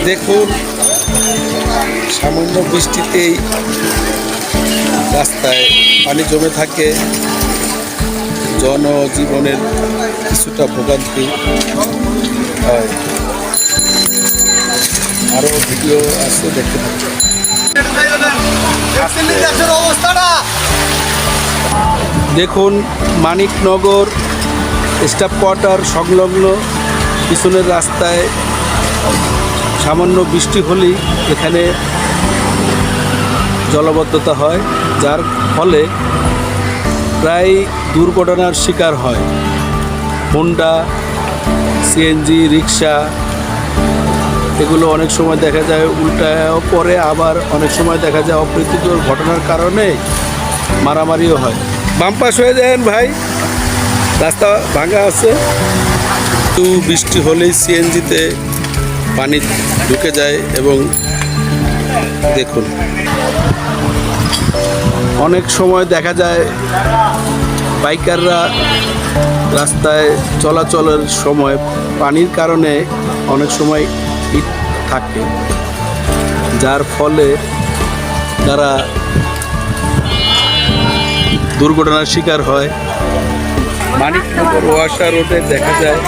দেখুন, সামান্য বৃষ্টিতেই রাস্তায় পানি জমে থাকে, জনজীবনের কিছুটা ভোগান্তি হয়। আরও ভিডিও আছে, দেখতে পাচ্ছি। দেখুন, মানিকনগর স্টাফ কোয়ার্টার সংলগ্ন পিছনের রাস্তায় সামান্য বৃষ্টি হলেই এখানে জলাবদ্ধতা হয়, যার ফলে প্রায় দুর্ঘটনার শিকার হয়। হোন্ডা, সিএনজি, রিক্সা এগুলো অনেক সময় দেখা যায় উল্টায়ও পড়ে, আবার অনেক সময় দেখা যায় অপ্রীতিকর ঘটনার কারণে মারামারিও হয়। বাম পাশ হয়ে যান ভাই, রাস্তা ভাঙা আছে। একটু বৃষ্টি হলেই সিএনজিতে পানি ঢুকে যায় এবং দেখুন অনেক সময় দেখা যায় বাইকাররা রাস্তায় চলাচলের সময় পানির কারণে অনেক সময় ইট থাকে, যার ফলে তারা দুর্ঘটনার শিকার হয়। মানিকনগর ওয়াসা রোডে দেখা যায়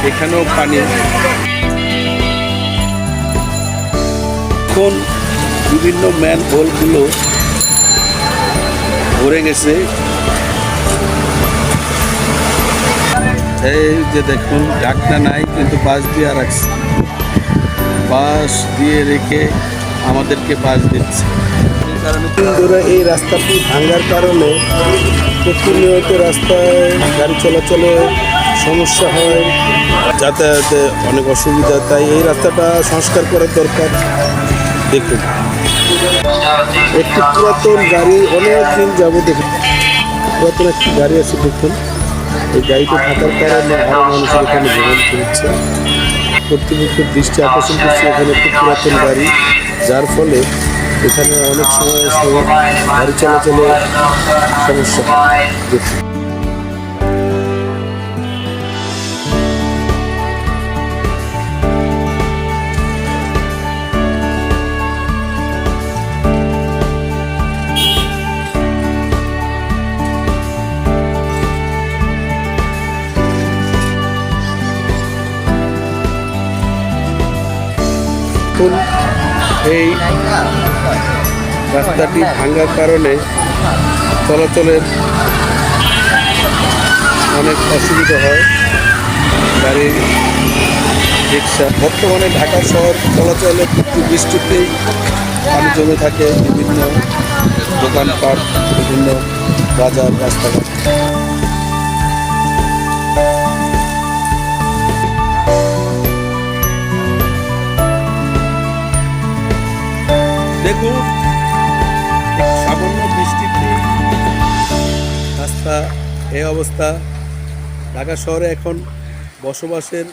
এখানেও পানি। এখন বিভিন্ন ম্যান হোলগুলো ভরে গেছে। এই যে দেখুন, ঢাকনা নাই কিন্তু বাঁশ দিয়ে রাখছে, বাঁশ দিয়ে রেখে আমাদেরকে বাঁশ দিচ্ছে। এই কারণে ধরে এই রাস্তাটি ভাঙার কারণে প্রতিনিয়ত রাস্তায় গাড়ি চলাচলে সমস্যা হয়, যাতায়াতে অনেক অসুবিধা। তাই এই রাস্তাটা সংস্কার করার দরকার। দেখুন, একটি পুরাতন গাড়ি অনেক দিন যাবো, দেখুন পুরাতন একটি গাড়ি আছে। দেখুন, এই গাড়িটা থাকার কারণে আরও মানুষের এখানে ভোগান্তি হচ্ছে। কর্তৃপক্ষের দৃষ্টি আকর্ষণ করছে, এখানে একটি পুরাতন গাড়ি, যার ফলে এখানে অনেক সময় গাড়ি চলাচলে সমস্যা হয়। দেখুন, এই রাস্তাটি ভাঙার কারণে চলাচলের অনেক অসুবিধা হয়, গাড়ি, রিক্সা। বর্তমানে ঢাকা শহর চলাচলে একটু বৃষ্টিতেই পানি জমে থাকে বিভিন্ন দোকানপাট, বিভিন্ন বাজার, রাস্তাঘাট। দেখুন, সামান্য বৃষ্টিতে রাস্তা এই অবস্থা। ঢাকা শহরে এখন বসবাসের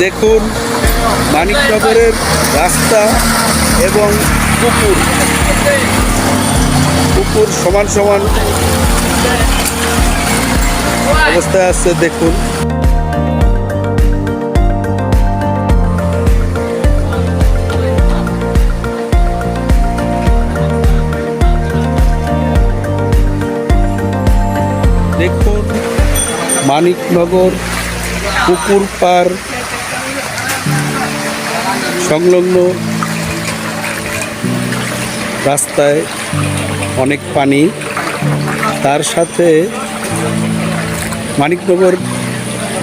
দেখুন, মানিকনগরের রাস্তা এবং পুকুর সমান সমান অবস্থায় আছে। দেখুন, দেখুন মানিকনগর পুকুর পার সংলগ্ন রাস্তায় অনেক পানি, তার সাথে মানিকনগর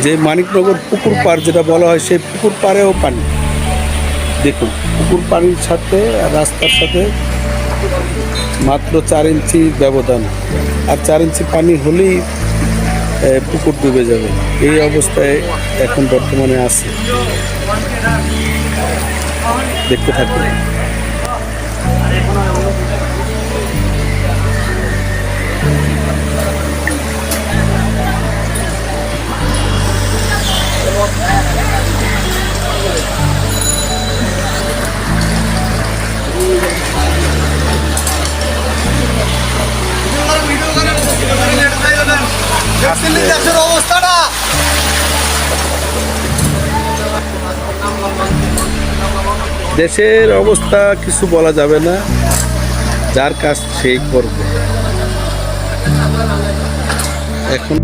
যে মানিকনগর পুকুর পাড় যেটা বলা হয়, সেই পুকুর পাড়েও পানি। দেখুন, পুকুর পানির সাথে আর রাস্তার সাথে মাত্র 4 ইঞ্চি ব্যবধান, আর 4 ইঞ্চি পানি হলেই পুকুর ডুবে যাবে। এই অবস্থায় এখন বর্তমানে আছে, দেখতে থাকুন। অবস্থাটা দেশের অবস্থা কিছু বলা যাবে না, যার কাজ সেই করবে। এখন